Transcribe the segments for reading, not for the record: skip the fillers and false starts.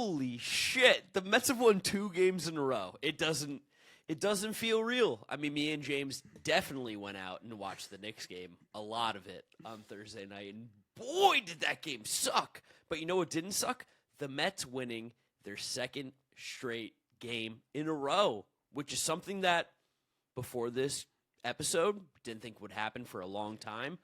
Holy shit! The Mets have won 2 games in a row. It doesn't feel real. I mean, me and James definitely went out and watched the Knicks game, a lot of it, on Thursday night, and boy, did that game suck. But you know what didn't suck? The Mets winning their 2nd straight game in a row, which is something that before this episode didn't think would happen for a long time.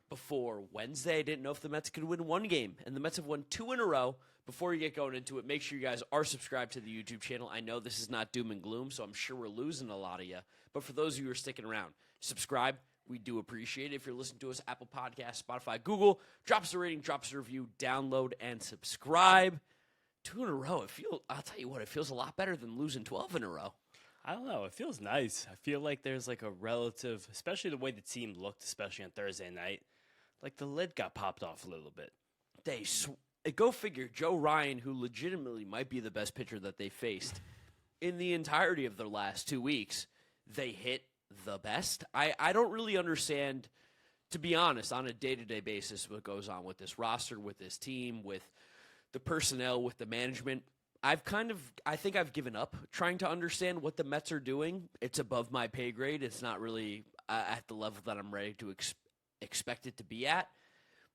Before Wednesday, I didn't know if the Mets could win 1 game, and the Mets have won 2 in a row. Before you get going into it, make sure you guys are subscribed to the YouTube channel. I know this is not doom and gloom, so I'm sure we're losing a lot of you. But for those of you who are sticking around, subscribe. We do appreciate it. If you're listening to us, Apple Podcasts, Spotify, Google, drop us a rating, drop us a review, download, and subscribe. 2 in a row. I'll tell you what, it feels a lot better than losing 12 in a row. I don't know. It feels nice. I feel like there's like a relative, especially the way the team looked, especially on Thursday night, like the lid got popped off a little bit. Go figure, Joe Ryan, who legitimately might be the best pitcher that they faced in the entirety of their last 2 weeks, they hit the best. I don't really understand, to be honest, on a day-to-day basis what goes on with this roster, with this team, with the personnel, with the management. I think I've given up trying to understand what the Mets are doing. It's above my pay grade. It's not really at the level that I'm ready to expect it to be at.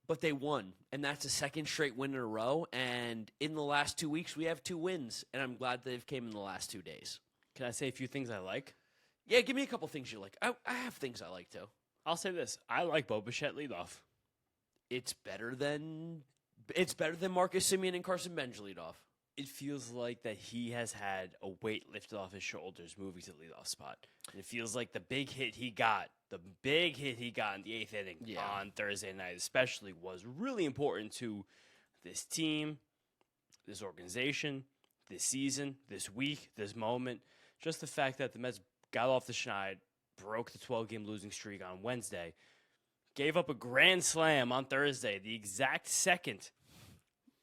But they won, and that's a 2nd straight win in a row. And in the last 2 weeks, we have 2 wins, and I'm glad they've came in the last 2 days. Can I say a few things I like? Yeah, give me a couple things you like. I have things I like, too. I'll say this. I like Bo Bichette leadoff. It's better than Marcus Semien and Carson Bench leadoff. It feels like that he has had a weight lifted off his shoulders moving to the leadoff spot. And it feels like the big hit he got in the 8th inning on Thursday night especially was really important to this team, this organization, this season, this week, this moment. Just the fact that the Mets got off the schneid, broke the 12-game losing streak on Wednesday, gave up a grand slam on Thursday, the exact second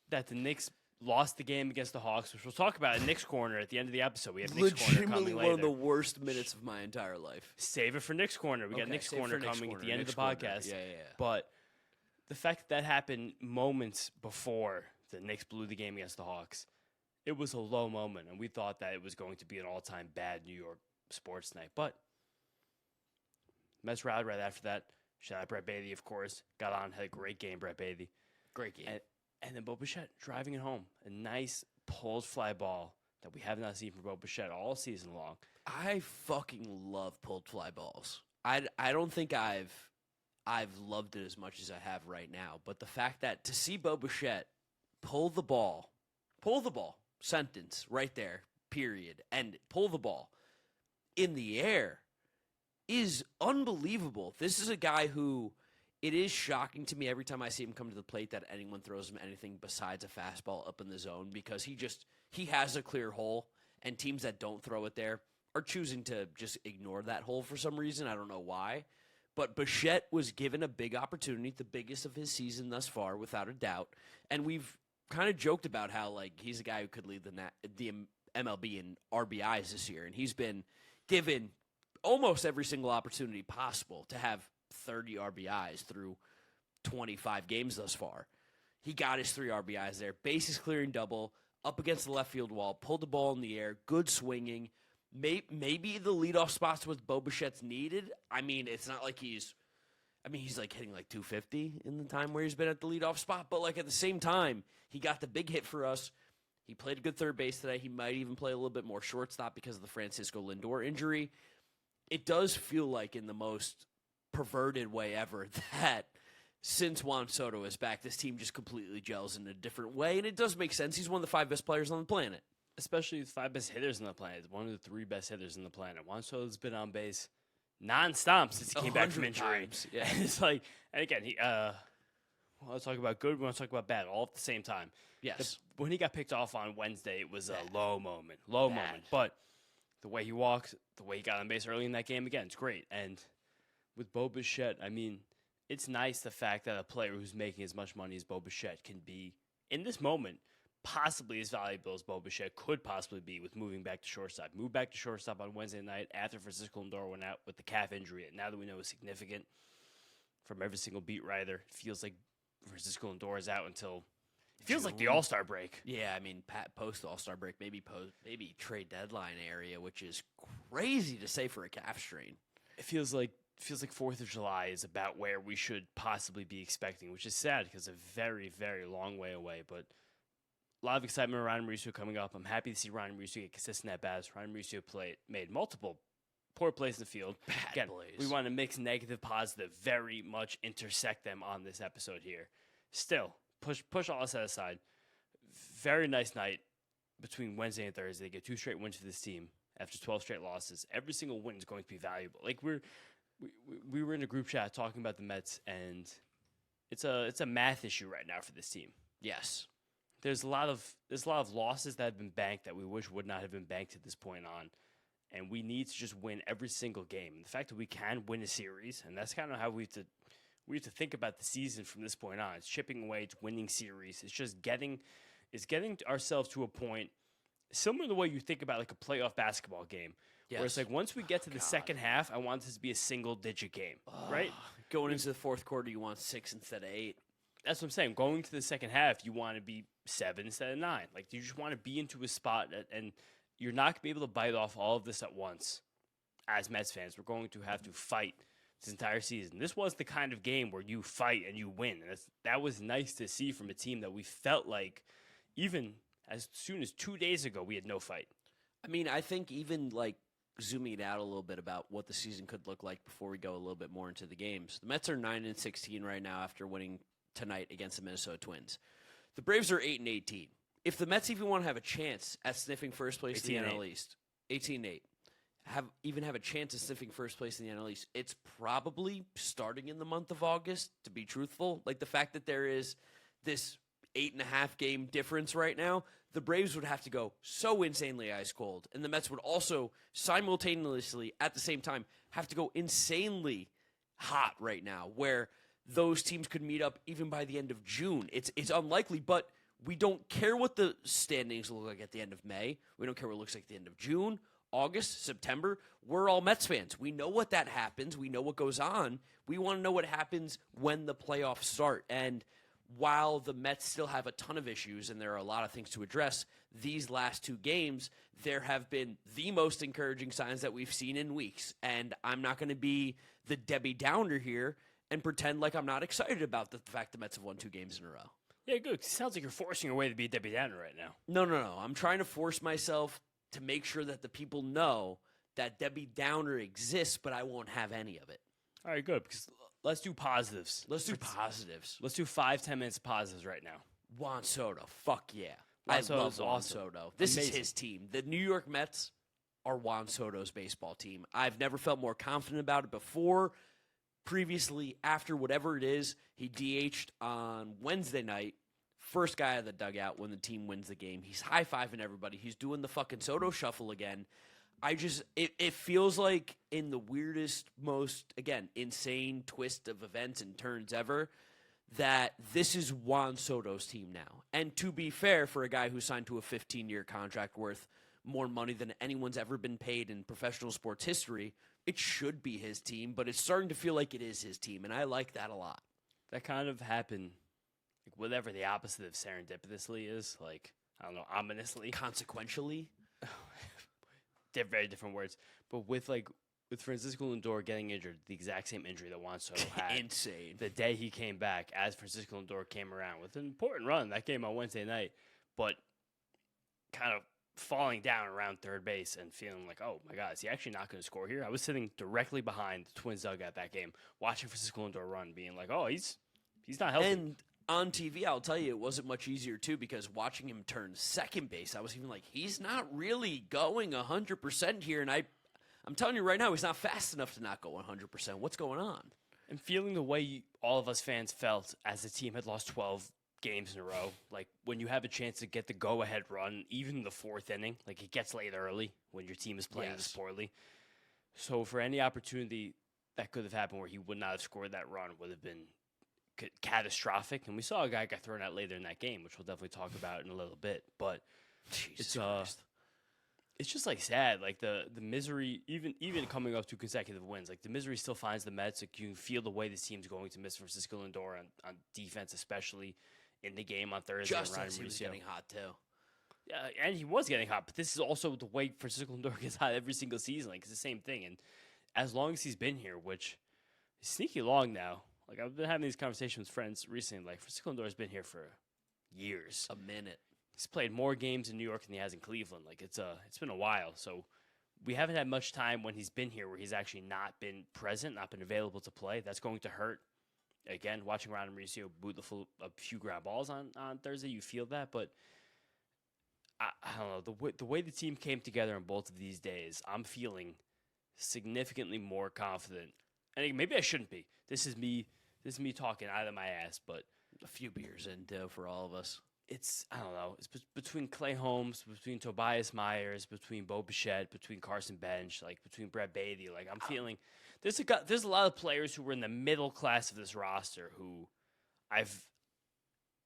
that the Knicks lost the game against the Hawks, which we'll talk about in Knicks Corner at the end of the episode. We have Knicks Corner coming later. One of the worst minutes of my entire life. Save it for Knicks Corner. We got Knicks Corner coming at the end of the podcast. Yeah. But the fact that happened moments before the Knicks blew the game against the Hawks, it was a low moment, and we thought that it was going to be an all-time bad New York sports night. But Mets rallied right after that. Shout out Brett Baty, of course. Got on, had a great game, Brett Baty. Great game. And then Bo Bichette driving it home. A nice pulled fly ball that we have not seen from Bo Bichette all season long. I fucking love pulled fly balls. I don't think I've loved it as much as I have right now. But the fact that to see Bo Bichette pull the ball, sentence right there, period, and pull the ball in the air is unbelievable. This is a guy who, it is shocking to me every time I see him come to the plate that anyone throws him anything besides a fastball up in the zone, because he has a clear hole, and teams that don't throw it there are choosing to just ignore that hole for some reason. I don't know why. But Bichette was given a big opportunity, the biggest of his season thus far, without a doubt. And we've kind of joked about how like he's a guy who could lead the MLB in RBIs this year, and he's been given almost every single opportunity possible to have 30 RBIs through 25 games thus far. He got his 3 RBIs there. Bases clearing double, up against the left field wall, pulled the ball in the air, good swinging. Maybe the leadoff spots with Bo Bichette's needed. I mean, it's not like he's like hitting like 250 in the time where he's been at the leadoff spot, but like at the same time, he got the big hit for us. He played a good third base today. He might even play a little bit more shortstop because of the Francisco Lindor injury. It does feel like in the most perverted way ever that since Juan Soto is back, this team just completely gels in a different way, and it does make sense. He's one of the 5 best players on the planet. Especially the 5 best hitters on the planet. One of the 3 best hitters on the planet. Juan Soto's been on base nonstop since he came back from injury. Yeah. And it's like, and again, we want to talk about good, we want to talk about bad, all at the same time. Yes. When he got picked off on Wednesday, it was a low moment. But the way he walks, the way he got on base early in that game, again, it's great. And with Bo Bichette, I mean, it's nice the fact that a player who's making as much money as Bo Bichette can be, in this moment, possibly as valuable as Bo Bichette could possibly be with moving back to shortstop. Moved back to shortstop on Wednesday night after Francisco Lindor went out with the calf injury. And now that we know it's significant from every single beat writer, it feels like Francisco Lindor is out until Feels like the June. All-Star break. Yeah, I mean, post All-Star break, maybe trade deadline area, which is crazy to say for a calf strain. It feels like 4th of July is about where we should possibly be expecting, which is sad because a very, very long way away. But a lot of excitement around Mauricio coming up. I'm happy to see Ryan Mauricio get consistent at bats. Ryan Mauricio made multiple poor plays in the field. Bad plays. We want to mix negative, positive, very much intersect them on this episode here. Still, push all that aside. Very nice night between Wednesday and Thursday. They get 2 straight wins for this team after 12 straight losses. Every single win is going to be valuable. Like we were in a group chat talking about the Mets, and it's a math issue right now for this team. Yes. There's a lot of losses that have been banked that we wish would not have been banked at this point on, and we need to just win every single game. And the fact that we can win a series, and that's kind of how we have to think about the season from this point on. It's chipping away, it's winning series. It's just getting ourselves to a point similar to the way you think about like a playoff basketball game. Yes. Where it's like once we get to the second half, I want this to be a single-digit game, right? Going into the fourth quarter, you want 6 instead of 8. That's what I'm saying. Going to the second half, you want to be 7 instead of 9. Like you just want to be into a spot, and you're not going to be able to bite off all of this at once. As Mets fans, we're going to have to fight this entire season. This was the kind of game where you fight and you win, and that was nice to see from a team that we felt like even as soon as 2 days ago we had no fight. I mean, I think even like zooming it out a little bit about what the season could look like before we go a little bit more into the games. The Mets are 9-16 right now after winning tonight against the Minnesota Twins. The Braves are 8-18. If the Mets even want to have a chance at sniffing first place in the NL East, 18-8, have a chance at sniffing first place in the NL East, it's probably starting in the month of August, to be truthful. Like the fact that there is this 8.5 game difference right now, the Braves would have to go so insanely ice cold, and the Mets would also simultaneously at the same time have to go insanely hot right now, where those teams could meet up even by the end of June. It's unlikely, but we don't care what the standings look like at the end of May. We don't care what it looks like at the end of June, August, September. We're all Mets fans. We know what that happens. We know what goes on. We want to know what happens when the playoffs start. And while the Mets still have a ton of issues and there are a lot of things to address, these last 2 games, there have been the most encouraging signs that we've seen in weeks. And I'm not going to be the Debbie Downer here and pretend like I'm not excited about the fact the Mets have won 2 games in a row. Yeah, good. It sounds like you're forcing your way to be Debbie Downer right now. No. I'm trying to force myself to make sure that the people know that Debbie Downer exists, but I won't have any of it. All right, good. Because let's do positives. Let's do positives. Let's do 5-10 minutes of positives right now. Juan Soto. Fuck yeah. Juan I love Juan awesome. Soto. This Amazing. is his team. The New York Mets are Juan Soto's baseball team. I've never felt more confident about it before. Previously, after whatever it is, he DH'd on Wednesday night. First guy out of the dugout when the team wins the game. He's high-fiving everybody. He's doing the fucking Soto shuffle again. It feels like in the weirdest, most, again, insane twist of events and turns ever, that this is Juan Soto's team now. And to be fair, for a guy who signed to a 15-year contract worth more money than anyone's ever been paid in professional sports history, it should be his team, but it's starting to feel like it is his team, and I like that a lot. That kind of happened, like whatever the opposite of serendipitously is, like, I don't know, ominously. Consequentially? They're very different words. But with Francisco Lindor getting injured, the exact same injury that Juan Soto had. Insane. The day he came back, as Francisco Lindor came around with an important run that game on Wednesday night, but kind of falling down around third base and feeling like, oh my God, is he actually not going to score here? I was sitting directly behind the Twins dugout that game, watching Francisco Lindor run, being like, oh, he's not healthy. And on TV, I'll tell you, it wasn't much easier, too, because watching him turn second base, I was even like, he's not really going 100% here. And I'm telling you right now, he's not fast enough to not go 100%. What's going on? And feeling the way all of us fans felt as the team had lost 12 games in a row, like when you have a chance to get the go-ahead run, even in the 4th inning, like it gets late early when your team is playing this poorly. So for any opportunity that could have happened where he would not have scored that run would have been catastrophic. And we saw a guy got thrown out later in that game, which we'll definitely talk about in a little bit. But Jesus Christ. It's just like sad, like the misery, even coming up to consecutive wins, like the misery still finds the Mets. Like you can feel the way this team's going to miss Francisco Lindor on defense, especially in the game on Thursday. Just Ryan as he was Mauricio. getting hot, too. Yeah, and he was getting hot, but this is also the way Francisco Lindor gets hot every single season. Like, it's the same thing. And as long as he's been here, which is sneaky long now, like, I've been having these conversations with friends recently. Like, Francisco Lindor's been here for years. A minute. He's played more games in New York than he has in Cleveland. Like, it's been a while. So we haven't had much time when he's been here where he's actually not been present, not been available to play. That's going to hurt. Again, watching Ryan Mauricio boot a few ground balls on Thursday, you feel that. But I don't know. The way the team came together on both of these days, I'm feeling significantly more confident. And maybe I shouldn't be. This is me talking out of my ass, but A few beers in, too, for all of us. I don't know. It's between Klay Holmes, between Tobias Myers, between Bo Bichette, between Carson Bench, like between Brett Beatty. Like, I'm feeling there's a lot of players who were in the middle class of this roster who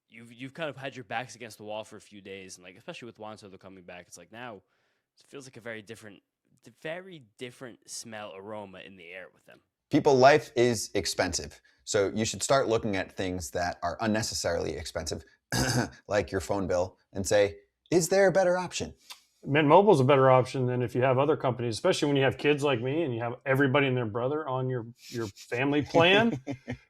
you've kind of had your backs against the wall for a few days, and like especially with Juan Soto coming back, it's like now it feels like a very different smell aroma in the air with them. People, life is expensive. So you should start looking at things that are unnecessarily expensive, like your phone bill, and say, is there a better option? Mint Mobile is a better option than if you have other companies, especially when you have kids like me and you have everybody and their brother on your family plan.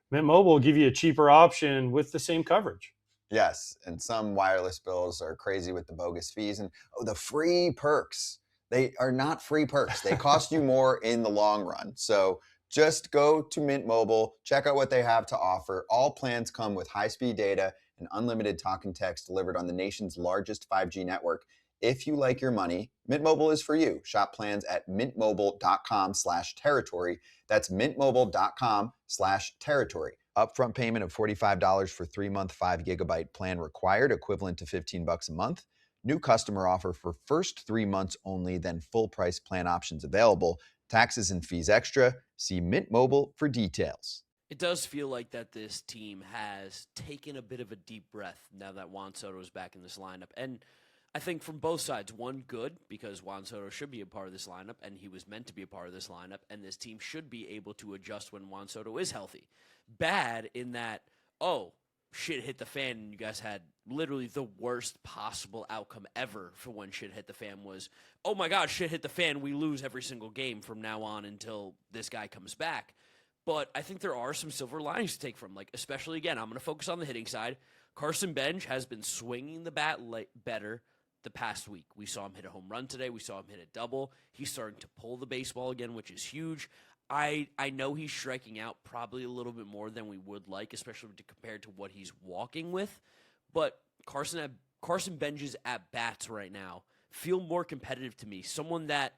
Mint Mobile will give you a cheaper option with the same coverage. Yes, and some wireless bills are crazy with the bogus fees and the free perks. They are not free perks. They cost you more in the long run. So just go to Mint Mobile, check out what they have to offer. All plans come with high-speed data and unlimited talk and text delivered on the nation's largest 5G network. If you like your money, Mint Mobile is for you. Shop plans at mintmobile.com/territory. That's mintmobile.com/territory. Upfront payment of $45 for 3-month 5 GB plan required, equivalent to $15 a month. New customer offer for first 3 months only, then full price plan options available. Taxes and fees extra. See Mint Mobile for details. It does feel like that this team has taken a bit of a deep breath now that Juan Soto is back in this lineup. And I think from both sides, one, good, because Juan Soto should be a part of this lineup, and he was meant to be a part of this lineup, and this team should be able to adjust when Juan Soto is healthy. Bad in that, shit hit the fan, and you guys had literally the worst possible outcome ever for when shit hit the fan was, oh my God, shit hit the fan, we lose every single game from now on until this guy comes back. But I think there are some silver linings to take from, like, especially, again, I'm going to focus on the hitting side. Carson Bench has been swinging the bat better the past week. We saw him hit a home run today. We saw him hit a double. He's starting to pull the baseball again, which is huge. I know he's striking out probably a little bit more than we would like, especially compared to what he's walking with. But Carson Bench's at-bats right now feel more competitive to me. Someone that,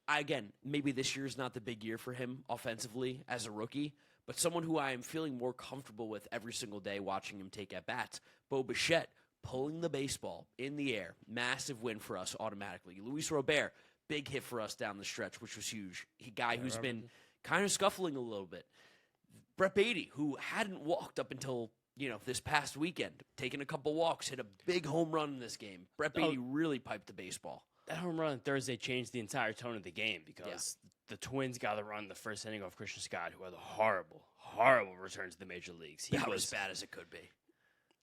again, maybe this year is not the big year for him offensively as a rookie, but someone who I am feeling more comfortable with every single day watching him take at-bats. Bo Bichette pulling the baseball in the air. Massive win for us automatically. Luis Robert, big hit for us down the stretch, which was huge. Guy who's been kind of scuffling a little bit. Brett Beatty, who hadn't walked up until, this past weekend, taking a couple walks, hit a big home run in this game. Brett Beatty really piped the baseball. That home run on Thursday changed the entire tone of the game because the Twins got a run the first inning off Christian Scott, who had a horrible, horrible return to the major leagues. That was as bad as it could be.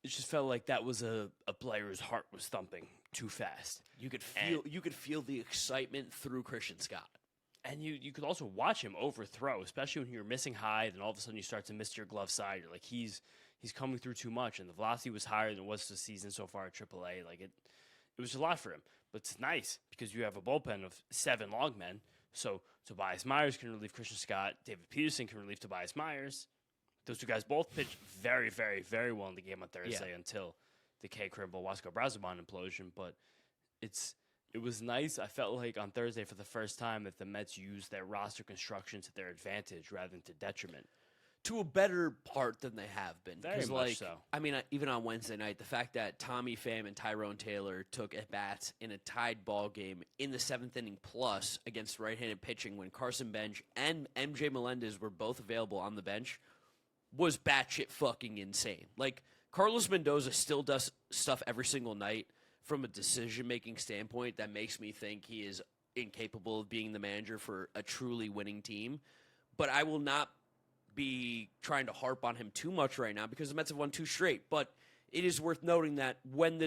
It just felt like that was a player whose heart was thumping too fast. You could feel the excitement through Christian Scott. And you could also watch him overthrow, especially when you're missing high, then all of a sudden you start to miss your glove side. You're like, he's coming through too much, and the velocity was higher than it was this season so far at AAA. Like it was a lot for him. But it's nice because you have a bullpen of 7 long men. So Tobias Myers can relieve Christian Scott. David Peterson can relieve Tobias Myers. Those two guys both pitched very, very, very well in the game on Thursday until the K. Crimble Wasco Brazoban implosion. But it was nice. I felt like on Thursday for the first time that the Mets used their roster construction to their advantage rather than to detriment. To a better part than they have been. Very much so. I mean, even on Wednesday night, the fact that Tommy Pham and Tyrone Taylor took at-bats in a tied ball game in the 7th inning plus against right-handed pitching when Carson Bench and MJ Melendez were both available on the bench was batshit fucking insane. Like, Carlos Mendoza still does stuff every single night from a decision-making standpoint that makes me think he is incapable of being the manager for a truly winning team. But I will not be trying to harp on him too much right now because the Mets have won 2 straight. But it is worth noting that when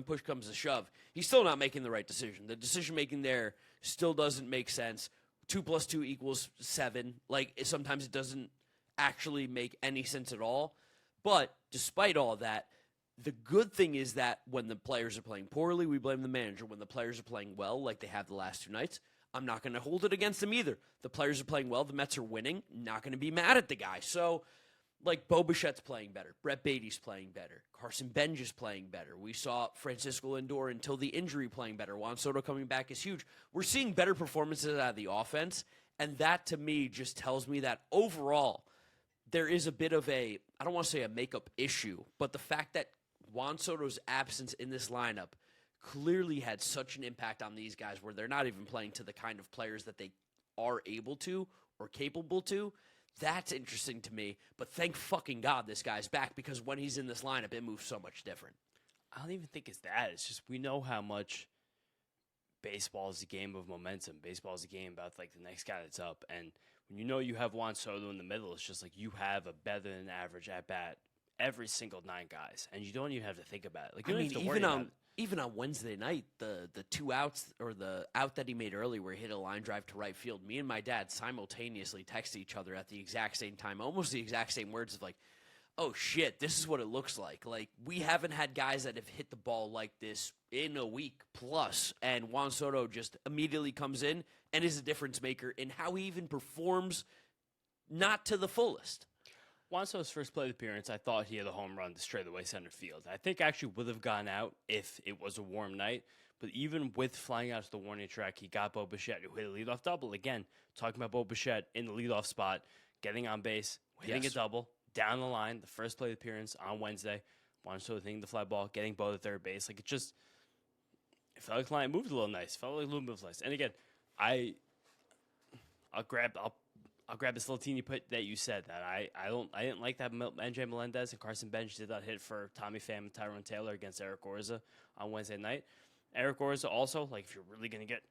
push comes to shove, he's still not making the right decision. The decision making there still doesn't make sense. 2 + 2 = 7. Like, sometimes it doesn't actually make any sense at all. But despite all that, the good thing is that when the players are playing poorly, we blame the manager. When the players are playing well, like they have the last 2 nights, I'm not going to hold it against them either. The players are playing well. The Mets are winning. Not going to be mad at the guy. So, like, Bo Bichette's playing better. Brett Beatty's playing better. Carson Bench is playing better. We saw Francisco Lindor until the injury playing better. Juan Soto coming back is huge. We're seeing better performances out of the offense, and that, to me, just tells me that overall there is a bit of I don't want to say a makeup issue, but the fact that Juan Soto's absence in this lineup clearly had such an impact on these guys where they're not even playing to the kind of players that they are able to or capable to. That's interesting to me, but thank fucking God this guy's back, because when he's in this lineup, it moves so much different. I don't even think it's that. It's just we know how much baseball is a game of momentum. Baseball is a game about, like, the next guy that's up. And when you know you have Juan Soto in the middle, it's just like you have a better than average at-bat every single 9 guys, and you don't even have to think about it. Like, you don't have to worry about it. Even on Wednesday night, the 2 outs, or the out that he made early where he hit a line drive to right field, me and my dad simultaneously texted each other at the exact same time, almost the exact same words of like, oh shit, this is what it looks like. Like, we haven't had guys that have hit the ball like this in a week plus, and Juan Soto just immediately comes in and is a difference maker in how he even performs, not to the fullest. Juan Soto's first plate appearance, I thought he had a home run to straightaway center field. I think actually would have gone out if it was a warm night. But even with flying out to the warning track, he got Bo Bichette, who hit a leadoff double. Again, talking about Bo Bichette in the leadoff spot, getting on base, hitting a double, down the line, the first plate appearance on Wednesday. Juan Soto hitting the fly ball, getting Bo to third base. Like, it felt like the line moved a little nice. Felt like a little bit nice. And again, I'll grab this little teeny put that you said that I didn't like that MJ Melendez and Carson Bench did not hit for Tommy Pham and Tyrone Taylor against Eric Orza on Wednesday night. Eric Orza also, like, if you're really gonna get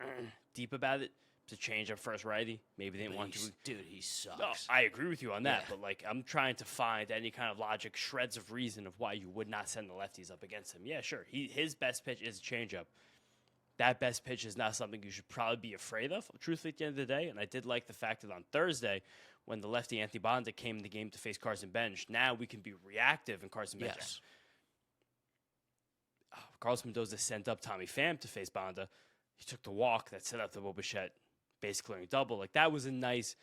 deep about it, to change up first righty, maybe they didn't want to. Dude, he sucks. No, I agree with you on that, but, like, I'm trying to find any kind of logic, shreds of reason of why you would not send the lefties up against him. Yeah, sure, his best pitch is a changeup. That best pitch is not something you should probably be afraid of, truthfully, at the end of the day. And I did like the fact that on Thursday, when the lefty Anthony Bonda came in the game to face Carson Bench, now we can be reactive in Carson Bench. Yes. Carlos Mendoza sent up Tommy Pham to face Bonda. He took the walk that set up the Bo Bichette base clearing double. Like, that was a nice,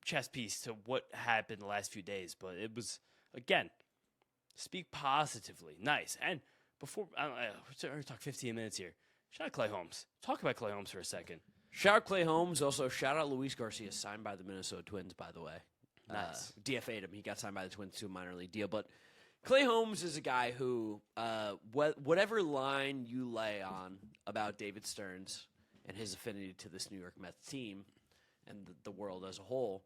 chess piece to what happened the last few days. But it was, again, speak positively. Nice. And before, we're going to talk 15 minutes here. Shout out Klay Holmes. Talk about Klay Holmes for a second. Shout out Klay Holmes. Also, shout out Luis Garcia, signed by the Minnesota Twins, by the way. Nice. DFA'd him. He got signed by the Twins to a minor league deal. But Klay Holmes is a guy who, whatever line you lay on about David Stearns and his affinity to this New York Mets team and the world as a whole,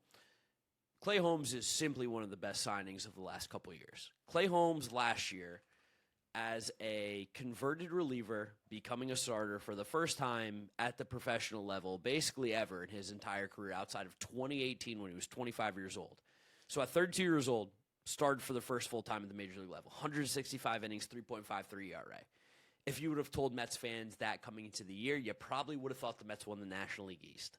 Klay Holmes is simply one of the best signings of the last couple of years. Klay Holmes last year, as a converted reliever, becoming a starter for the first time at the professional level, basically ever in his entire career, outside of 2018 when he was 25 years old. So at 32 years old, started for the first full time at the major league level. 165 innings, 3.53 ERA. If you would have told Mets fans that coming into the year, you probably would have thought the Mets won the National League East.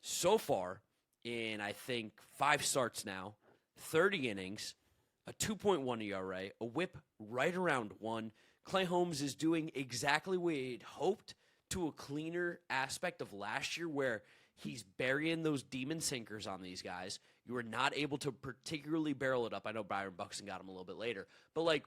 So far, in I think 5 starts now, 30 innings, a 2.1 ERA, a whip right around 1. Klay Holmes is doing exactly what he'd hoped, to a cleaner aspect of last year where he's burying those demon sinkers on these guys. You were not able to particularly barrel it up. I know Byron Buxton got him a little bit later. But, like,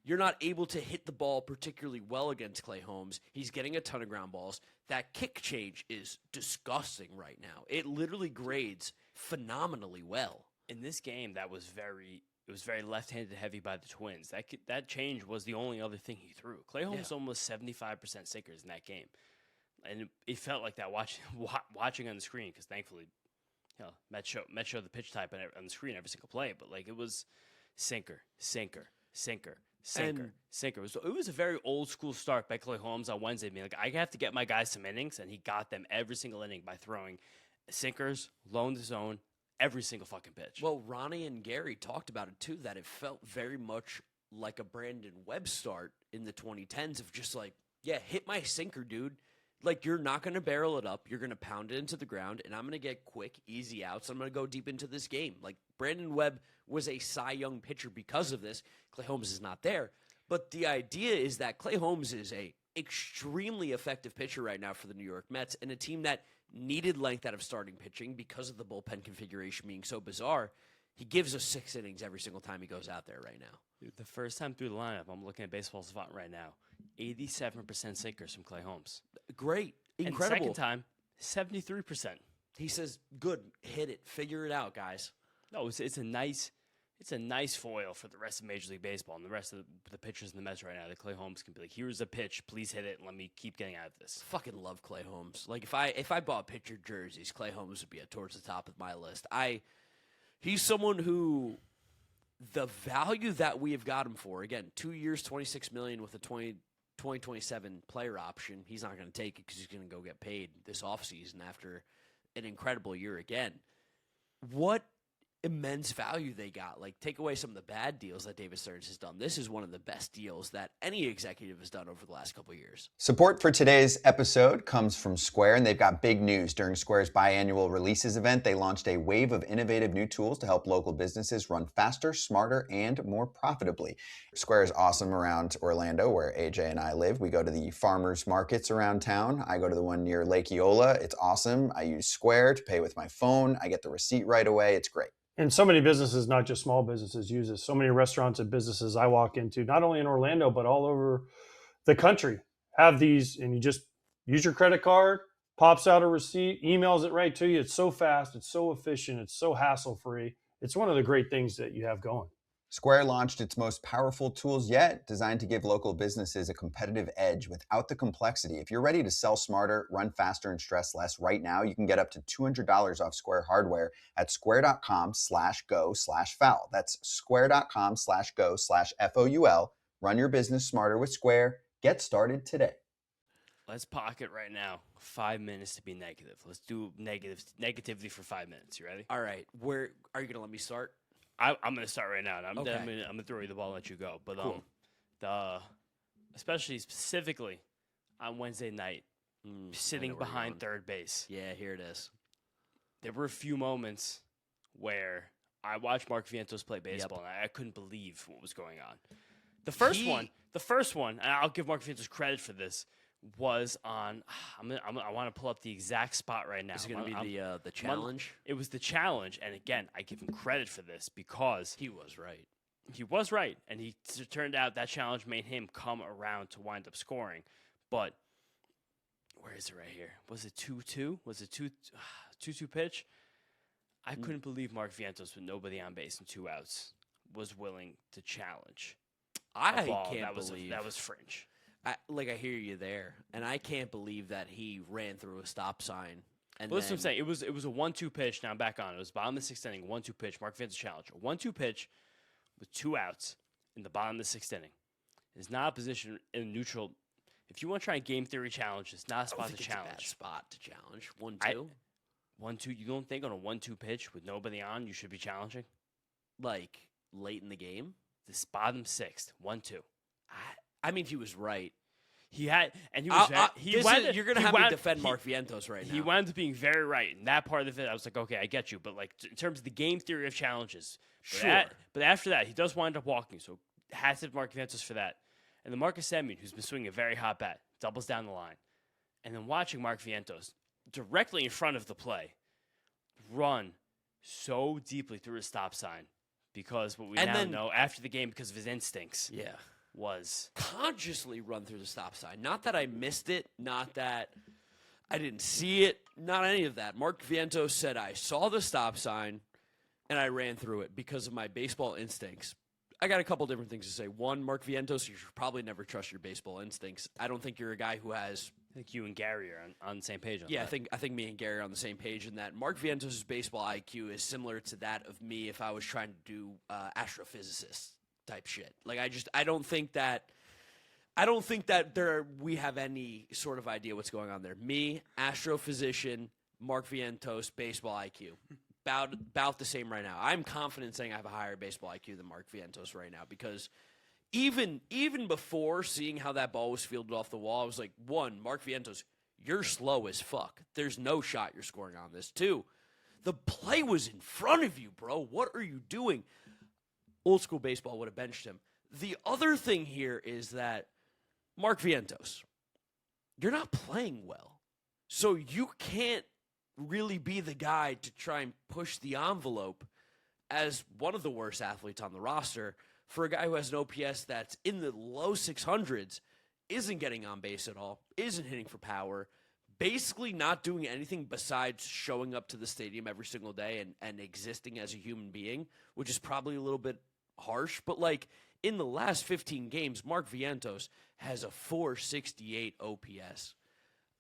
you're not able to hit the ball particularly well against Klay Holmes. He's getting a ton of ground balls. That kick change is disgusting right now. It literally grades phenomenally well. In this game, it was very left-handed heavy by the Twins. That change was the only other thing he threw. Klay Holmes almost 75% sinkers in that game. And it felt like that watching on the screen, because thankfully, Mets show the pitch type on the screen every single play. But, like, it was sinker, sinker, sinker, sinker, sinker. It was a very old-school start by Klay Holmes on Wednesday. I mean, like, I have to get my guys some innings, and he got them every single inning by throwing sinkers, low in the zone, every single fucking pitch. Well, Ronnie and Gary talked about it, too, that it felt very much like a Brandon Webb start in the 2010s of just like, yeah, hit my sinker, dude. Like, you're not going to barrel it up. You're going to pound it into the ground, and I'm going to get quick, easy outs. I'm going to go deep into this game. Like, Brandon Webb was a Cy Young pitcher because of this. Klay Holmes is not there. But the idea is that Klay Holmes is a extremely effective pitcher right now for the New York Mets, and a team that needed length out of starting pitching because of the bullpen configuration being so bizarre. He gives us 6 innings every single time he goes out there right now. Dude, the first time through the lineup, I'm looking at Baseball Savant right now, 87% sinkers from Klay Holmes. Great. Incredible. And second time, 73%. He says, good, hit it, figure it out, guys. No, it's a nice foil for the rest of Major League Baseball and the rest of the pitchers in the Mets right now. That Klay Holmes can be like, here's a pitch, please hit it, and let me keep getting out of this. Fucking love Klay Holmes. Like, if I bought pitcher jerseys, Klay Holmes would be towards the top of my list. He's someone who, the value that we have got him for, again, 2 years, $26 million with a 2027 player option. He's not going to take it because he's going to go get paid this offseason after an incredible year again. What immense value they got. Like, take away some of the bad deals that David Stearns has done. This is one of the best deals that any executive has done over the last couple of years. Support for today's episode comes from Square, and they've got big news. During Square's biannual releases event, they launched a wave of innovative new tools to help local businesses run faster, smarter, and more profitably. Square is awesome around Orlando, where AJ and I live. We go to the farmers markets around town. I go to the one near Lake Eola. It's awesome. I use Square to pay with my phone. I get the receipt right away. It's great. And so many businesses, not just small businesses, use this. So many restaurants and businesses I walk into, not only in Orlando, but all over the country, have these. And you just use your credit card, pops out a receipt, emails it right to you. It's so fast. It's so efficient. It's so hassle-free. It's one of the great things that you have going. Square launched its most powerful tools yet, designed to give local businesses a competitive edge without the complexity. If you're ready to sell smarter, run faster, and stress less right now, you can get up to $200 off Square hardware at square.com/go/foul. That's square.com/go/FOUL. Run your business smarter with Square. Get started today. Let's pocket right now 5 minutes to be negative. Let's do negativity for 5 minutes. You ready? All right. Where are you going to let me start? I'm going to start right now. And I'm Okay. going to throw you the ball and let you go. But Cool. especially specifically on Wednesday night, I know sitting where you're behind going. third base, Yeah, here it is. there were a few moments where I watched Mark Vientos play baseball, and I couldn't believe what was going on. The first one, and I'll give Mark Vientos credit for this, was on. I want to pull up the exact spot right now. Is it going to be the challenge? It was the challenge, and again, I give him credit for this because He was right. he was right, and it turned out that challenge made him come around to wind up scoring. But where is it right here? Was it 2-2? Was it 2-2 pitch? I couldn't believe Mark Vientos with nobody on base and 2 outs was willing to challenge. I a ball can't that believe that was fringe. I hear you there, and I can't believe that he ran through a stop sign. And But listen, I'm saying it was a 1-2 pitch. Now I'm back on. It was bottom of the 6th inning, 1-2 pitch. Mark Vientos challenge, a 1-2 pitch with 2 outs in the bottom of the 6th inning. It's not a position in neutral. If you want to try and game theory challenge, it's not a spot to It's a challenge. bad spot to challenge. 1-2, 1-2. You don't think on a 1-2 pitch with nobody on, you should be challenging? like late in the game. This bottom 6th, 1-2. I mean, he was right. He had, and he was. You're going to have me defend Mark Vientos right now. He wound up being very right in that part of it. I was like, okay, I get you, but like in terms of the game theory of challenges, Sure. But after that, he does wind up walking. So hats to Mark Vientos for that. And then Marcus Semien, who's been swinging a very hot bat, doubles down the line, and then watching Mark Vientos directly in front of the play run so deeply through his stop sign because what we now know after the game because of his instincts. Yeah. Was consciously run through the stop sign. Not that I missed it, not that I didn't see it, not any of that. Mark Vientos said, I saw the stop sign and I ran through it because of my baseball instincts. I got a couple different things to say. One, Mark Vientos, you should probably never trust your baseball instincts. I don't think you're a guy who has... I think you and Gary are on the same page on that. I think me and Gary are on the same page in that Mark Vientos' baseball IQ is similar to that of me if I was trying to do astrophysicist type shit. Like I don't think that we have any sort of idea what's going on there. Me, astrophysician, Mark Vientos, baseball IQ. About the same right now. I'm confident saying I have a higher baseball IQ than Mark Vientos right now because even before seeing how that ball was fielded off the wall, I was like, one, Mark Vientos, you're slow as fuck. There's no shot you're scoring on this. Two, the play was in front of you, bro. What are you doing? Old school baseball would have benched him. The other thing here is that Mark Vientos, you're not playing well. So you can't really be the guy to try and push the envelope as one of the worst athletes on the roster for a guy who has an OPS that's in the low 600s, isn't getting on base at all, isn't hitting for power, basically not doing anything besides showing up to the stadium every single day and existing as a human being, which is probably a little bit harsh. But, like, in the last 15 games, Mark Vientos has a 468 OPS.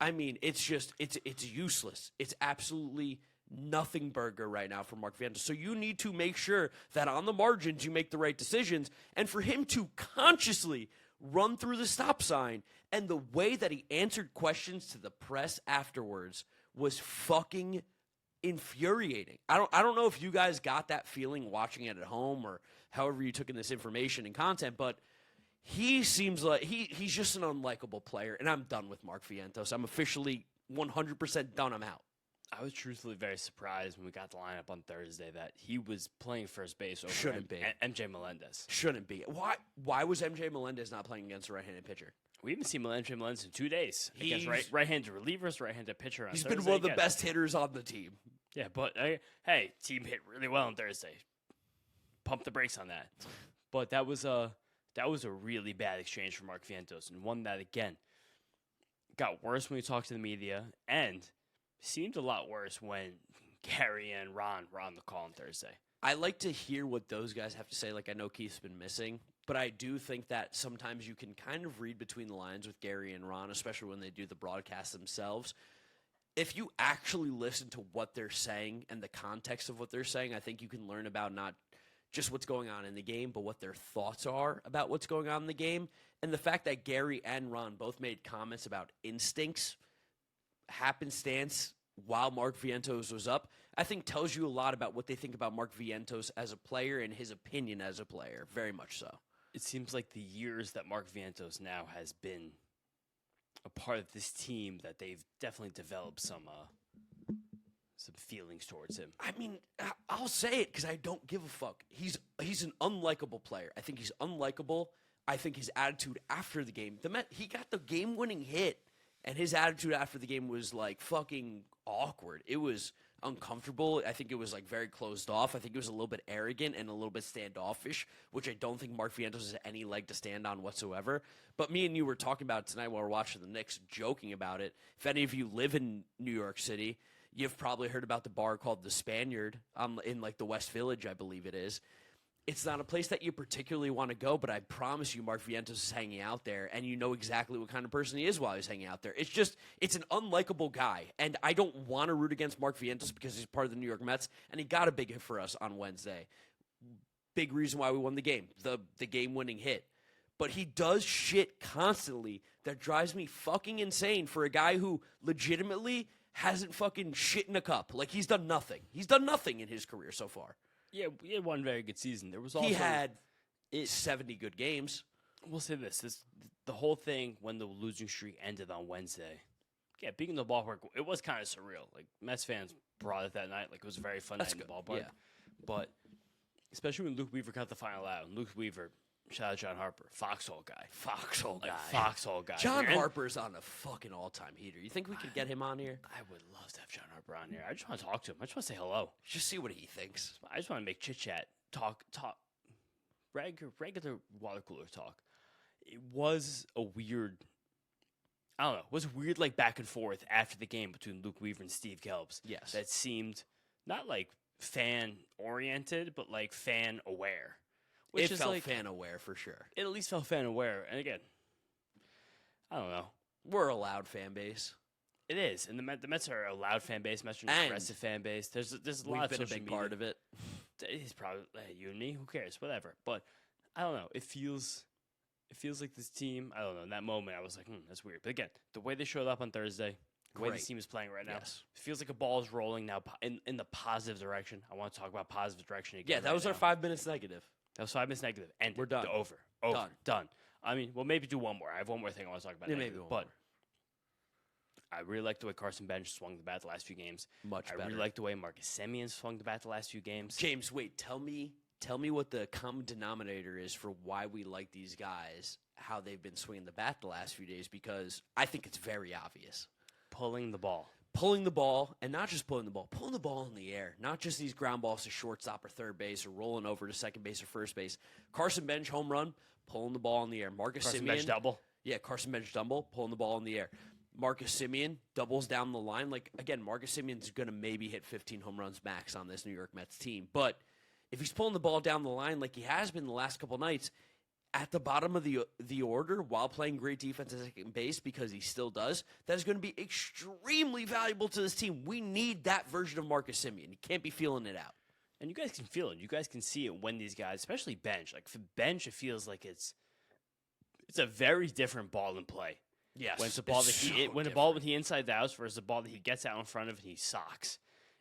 I mean, it's useless. It's absolutely nothing burger right now for Mark Vientos. So you need to make sure that on the margins you make the right decisions. And for him to consciously run through the stop sign and the way that he answered questions to the press afterwards was fucking infuriating. I don't know if you guys got that feeling watching it at home or however you took in this information and content, but he seems like he's just an unlikable player, and I'm done with Mark Vientos. I'm officially 100% done. I'm out. I was truthfully very surprised when we got the lineup on Thursday that he was playing first base over Shouldn't be. MJ Melendez. Shouldn't be. Why was MJ Melendez not playing against a right-handed pitcher? We haven't seen MJ Melendez in 2 days. Against right-handed relievers, right-handed pitcher on He's Thursday. been one of the best hitters on the team. Yeah, but hey, team hit really well on Thursday. Pump the brakes on that. But that was a really bad exchange for Mark Vientos, and one that, again, got worse when we talked to the media and seemed a lot worse when Gary and Ron were on the call on Thursday. I like to hear what those guys have to say. Like, I know Keith's been missing, but I do think that sometimes you can kind of read between the lines with Gary and Ron, especially when they do the broadcast themselves. If you actually listen to what they're saying and the context of what they're saying, I think you can learn about not just what's going on in the game, but what their thoughts are about what's going on in the game. And the fact that Gary and Ron both made comments about instincts, happenstance, while Mark Vientos was up, I think tells you a lot about what they think about Mark Vientos as a player and his opinion as a player, very much so. It seems like the years that Mark Vientos now has been a part of this team that they've definitely developed some feelings towards him. I mean, I'll say it because I don't give a fuck. He's an unlikable player. I think he's unlikable. I think his attitude after the game, he got the game-winning hit, and his attitude after the game was like fucking awkward. It was uncomfortable. I think it was like very closed off. I think it was a little bit arrogant and a little bit standoffish, which I don't think Mark Vientos has any leg to stand on whatsoever. But me and you were talking about it tonight while we were watching the Knicks, joking about it. If any of you live in New York City, you've probably heard about the bar called the Spaniard in like the West Village, I believe it is. It's not a place that you particularly want to go, but I promise you Mark Vientos is hanging out there, and you know exactly what kind of person he is while he's hanging out there. It's an unlikable guy, and I don't want to root against Mark Vientos because he's part of the New York Mets, and he got a big hit for us on Wednesday. Big reason why we won the game, the game-winning hit. But he does shit constantly that drives me fucking insane for a guy who legitimately hasn't fucking shit in a cup. Like, he's done nothing. He's done nothing in his career so far. Yeah, we had one very good season. There was also he had 70 good games. We'll say this: the whole thing when the losing streak ended on Wednesday. Yeah, being in the ballpark, it was kind of surreal. Like, Mets fans brought it that night. Like, it was a very fun night in the ballpark. Yeah. But especially when Luke Weaver got the final out, and Luke Weaver, shout out John Harper, foxhole guy. Foxhole guy. Foxhole guy. John Harper's on a fucking all-time heater. You think we could get him on here? I would love to have John Harper on here. I just want to talk to him. I just want to say hello. Just see what he thinks. I just want to make chit-chat, talk, regular water cooler talk. It was a weird, I don't know, it was weird like back and forth after the game between Luke Weaver and Steve Kelps. Yes. That seemed not like fan-oriented, but like fan-aware. Which it felt like, fan-aware for sure. It at least felt fan-aware. And again, I don't know. We're a loud fan base. It is. And the Mets are a loud fan base. Mets are an aggressive fan base. There's a lot of been a social big media. part of it. He's probably, you and me, who cares? Whatever. But I don't know. It feels like this team, I don't know, in that moment I was like, that's weird. But again, the way they showed up on Thursday, the way this team is playing right now, it feels like a ball is rolling now in the positive direction. I want to talk about positive direction again. Yeah, that was our 5 minutes negative. That was 5 minutes negative. And We're done. Over. Done. I mean, well, maybe do one more. I have one more thing I want to talk about. Yeah, negative, maybe one but more. I really like the way Carson Bench swung the bat the last few games. Much better. I really like the way Marcus Semien swung the bat the last few games. James, wait, tell me what the common denominator is for why we like these guys, how they've been swinging the bat the last few days, because I think it's very obvious. Pulling the ball, and not just pulling the ball in the air, not just these ground balls to shortstop or third base or rolling over to second base or first base. Carson Bench home run, pulling the ball in the air. Carson Semien Bench double. Yeah, Carson Bench double, pulling the ball in the air. Marcus Semien doubles down the line. Like, again, Marcus Semien's going to maybe hit 15 home runs max on this New York Mets team. But if he's pulling the ball down the line like he has been the last couple nights, at the bottom of the order while playing great defense at second base, because he still does, that is going to be extremely valuable to this team. We need that version of Marcus Semien. You can't be feeling it out. And you guys can feel it. You guys can see it when these guys, especially Bench, like for Bench, it feels like it's a very different ball in play. Yes, when it's a ball when he inside the house versus a ball that he gets out in front of and he socks.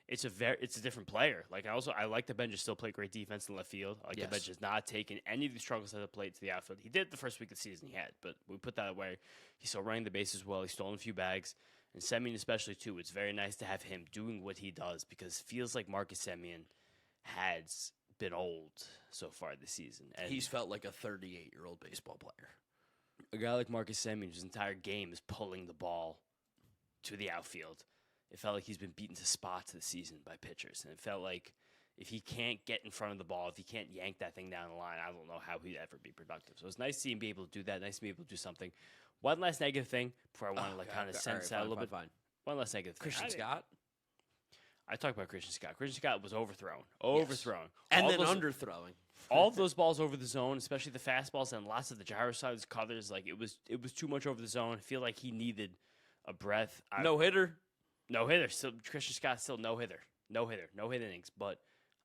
It's a different player. Like I like the Bench to still play great defense in left field. I like the Bench has not taken any of the struggles at the plate to the outfield. He did the first week of the season he had, but we put that away. He's still running the bases well. He's stolen a few bags. And Semien especially too. It's very nice to have him doing what he does, because it feels like Marcus Semien has been old so far this season. And he's felt like a 38-year-old baseball player. A guy like Marcus Semien, whose entire game is pulling the ball to the outfield. It felt like he's been beaten to spots this season by pitchers. And it felt like if he can't get in front of the ball, if he can't yank that thing down the line, I don't know how he'd ever be productive. So it's nice to see him be able to do that. Nice to be able to do something. One last negative thing before I want to kind of sense out a little bit. Fine. One last negative thing. Christian Scott? I talked about Christian Scott. Christian Scott was overthrown. Yes. And then underthrowing. All of those balls over the zone, especially the fastballs and lots of the gyro sides, cutters, like it was too much over the zone. I feel like he needed a breath. No hitter. Still, Christian Scott still no hit innings. But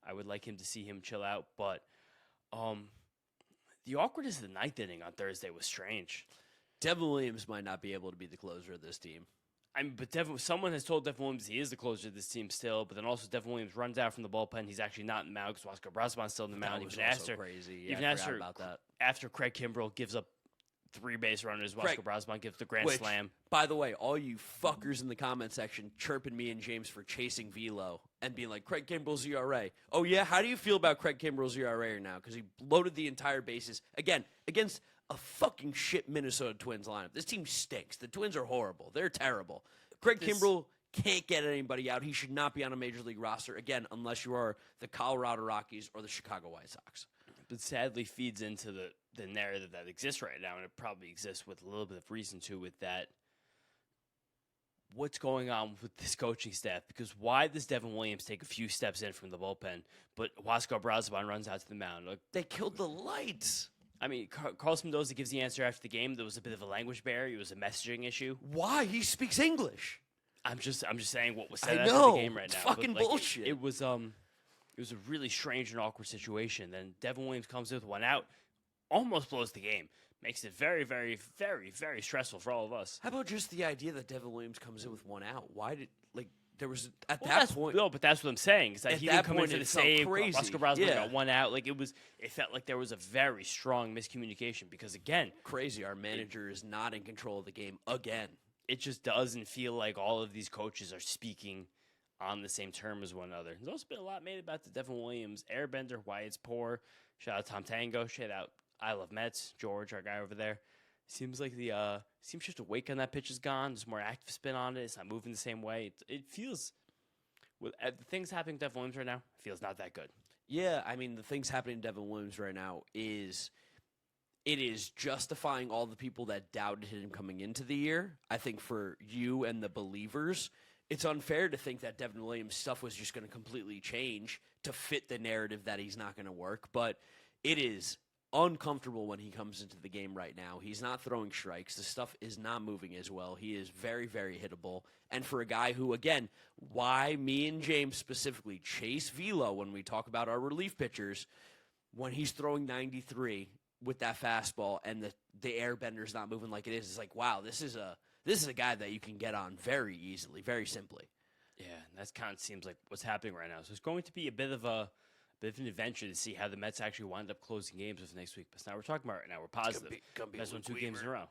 I would like him to see him chill out. But the awkwardness of the ninth inning on Thursday was strange. Devin Williams might not be able to be the closer of this team. I mean, but someone has told Devin Williams he is the closer of this team still. But then also Devin Williams runs out from the bullpen. He's actually not in the mound because Huascar Brassman's still in the mound. That was also crazy. Yeah, even I forgot about that. After Craig Kimbrell gives up 3 base runners, Huascar Brassman gives the grand slam. By the way, all you fuckers in the comment section chirping me and James for chasing velo and being like, Craig Kimbrell's ERA. Oh, yeah? How do you feel about Craig Kimbrell's ERA now? Because he loaded the entire bases. Again, against a fucking shit Minnesota Twins lineup. This team stinks. The Twins are horrible. They're terrible. Craig Kimbrell can't get anybody out. He should not be on a major league roster, again, unless you are the Colorado Rockies or the Chicago White Sox. But sadly feeds into the narrative that exists right now, and it probably exists with a little bit of reason to with that. What's going on with this coaching staff? Because why does Devin Williams take a few steps in from the bullpen, but Huascar Brassman runs out to the mound? Like, they killed the lights. I mean, Carlos Mendoza gives the answer after the game. There was a bit of a language barrier. It was a messaging issue. Why? He speaks English. I'm just saying what was said I after know. the game right It's now. fucking But, like, bullshit. It was a really strange and awkward situation. Then Devin Williams comes in with 1 out, almost blows the game. Makes it very, very, very, very stressful for all of us. How about just the idea that Devin Williams comes in with 1 out? Why did there was at Well, that point? No, but that's what I'm saying. Is that At he that didn't come in point, for the it felt save. crazy. Huascar Brassman Yeah. got 1 out. Like it felt like there was a very strong miscommunication because again, Crazy. Our manager is not in control of the game again. it just doesn't feel like all of these coaches are speaking on the same term as one another. There's also been a lot made about the Devin Williams airbender, why it's poor. Shout out Tom Tango. Shout out I Love Mets, George, our guy over there. Seems like the seems just a wake on that pitch is gone. There's more active spin on it. It's not moving the same way. It feels with the things happening to Devin Williams right now, it feels not that good. Yeah, I mean the things happening to Devin Williams right now is justifying all the people that doubted him coming into the year. I think for you and the believers, it's unfair to think that Devin Williams' stuff was just going to completely change to fit the narrative that he's not going to work. But it is uncomfortable when he comes into the game right now. He's not throwing strikes. The stuff is not moving as well. He is very, very hittable. And for a guy who, again, why me and James specifically chase velo when we talk about our relief pitchers, when he's throwing 93 with that fastball and the airbender's not moving like it is, it's like, wow, this is a guy that you can get on very easily, very simply. Yeah, and that kind of seems like what's happening right now. So it's going to be a bit of a bit of an adventure to see how the Mets actually wind up closing games with next week. But it's not what we're talking about right now. We're positive. Mets won 2 games in a row.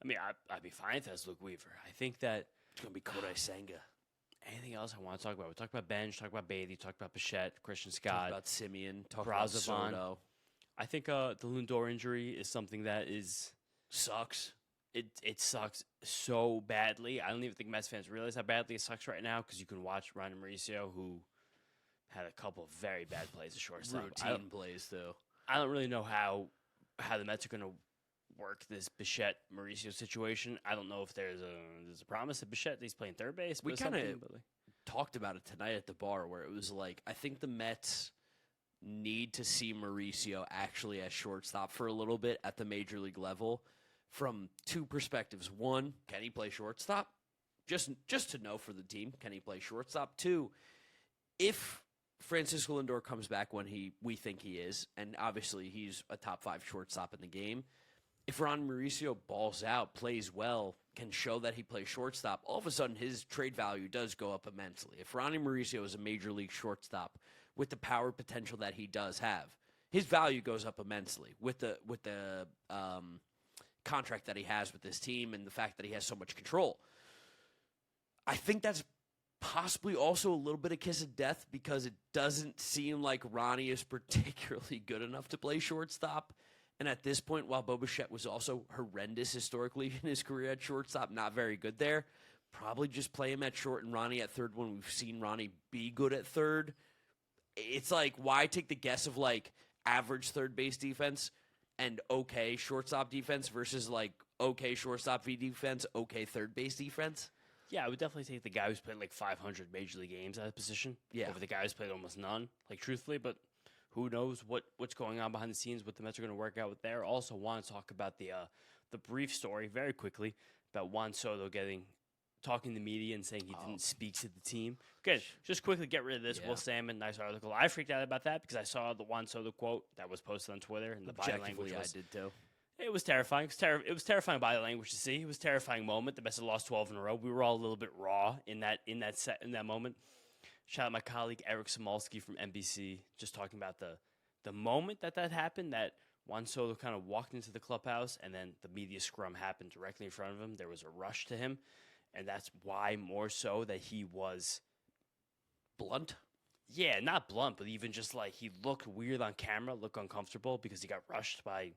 I mean, I'd be fine if that's Luke Weaver. I think that it's going to be Kodai Senga. Anything else I want to talk about? We talked about Bench, talked about Beatty, talked about Bichette, Christian Scott. Talked about Simeon, talked about Soto. I think the Lindor injury is something that sucks. It sucks so badly. I don't even think Mets fans realize how badly it sucks right now because you can watch Ryan Mauricio, who had a couple of very bad plays at shortstop. Routine plays, though. I don't really know how the Mets are going to work this Bichette Mauricio situation. I don't know if there's a promise that Bichette he's playing third base. We kind of talked about it tonight at the bar where it was like I think the Mets need to see Mauricio actually as shortstop for a little bit at the major league level from 2 perspectives. 1, can he play shortstop? Just to know for the team, can he play shortstop? 2, if Francisco Lindor comes back when we think he is, and obviously he's a top 5 shortstop in the game, if Ron Mauricio balls out, plays well, can show that he plays shortstop, all of a sudden his trade value does go up immensely. If Ronnie Mauricio is a major league shortstop with the power potential that he does have, his value goes up immensely with the contract that he has with this team and the fact that he has so much control. I think that's possibly also a little bit of kiss of death because it doesn't seem like Ronnie is particularly good enough to play shortstop. And at this point, while Bo Bichette was also horrendous historically in his career at shortstop, not very good there, probably just play him at short and Ronnie at third when we've seen Ronnie be good at third. It's like, why take the guess of like average third base defense and okay shortstop defense versus like okay shortstop defense, okay third base defense? Yeah, I would definitely take the guy who's played like 500 major league games at that position over the guy who's played almost none, like truthfully, but who knows what's going on behind the scenes, what the Mets are going to work out with there. Also want to talk about the brief story very quickly about Juan Soto talking to the media and saying he didn't speak to the team. Good. Just quickly get rid of this. Will Salmon, nice article. I freaked out about that because I saw the Juan Soto quote that was posted on Twitter and the body language was... I did too. It was terrifying. It was terrifying body language to see. It was a terrifying moment. The Mets had lost 12 in a row. We were all a little bit raw in that moment. Shout out my colleague Eric Samolsky from NBC, just talking about the moment that happened, that Juan Soto kind of walked into the clubhouse and then the media scrum happened directly in front of him. There was a rush to him, and that's why more so that he was blunt. Yeah, not blunt, but even just like he looked weird on camera, looked uncomfortable because he got rushed by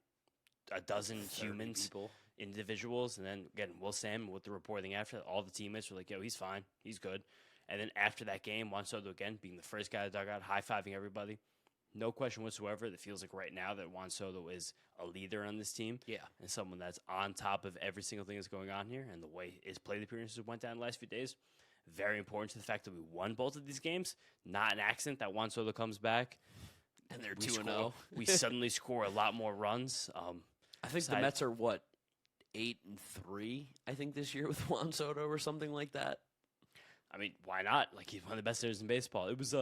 a dozen humans, individuals. And then again, Will Sam with the reporting after, all the teammates were like, yo, he's fine, he's good. And then after that game, Juan Soto again being the first guy to dug out, high-fiving everybody. No question whatsoever. It feels like right now that Juan Soto is a leader on this team. Yeah. And someone that's on top of every single thing that's going on here. And the way his plate appearances went down the last few days, very important to the fact that we won both of these games. Not an accident that Juan Soto comes back. And they're 2-0. We suddenly score a lot more runs. I think the Mets are, 8-3, I think, this year with Juan Soto or something like that. I mean, why not? Like, he's one of the best hitters in baseball. It was